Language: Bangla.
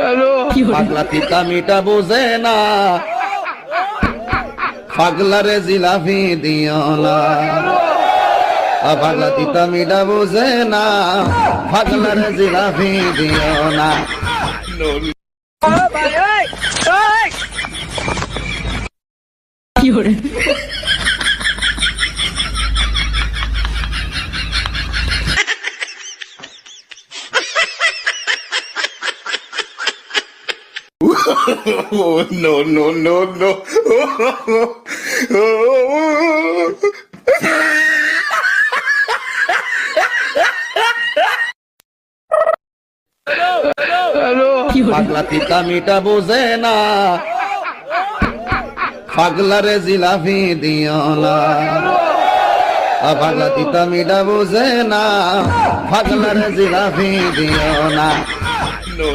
পাগলা তিতা মিটা বোঝে না, পাগলারে জিলাপি দিও না। পাগলা তিতা মিটা বোঝে না, পাগলারে জিলাপি দিও না। Oh, no, no, no, no. পাগলা তিতা মিটা বোঝে না, পাগলারে জিলাপি দিও না। পাগলা তিতা মিটা বোঝে না, পাগলারে জিলাপি দিও না। No.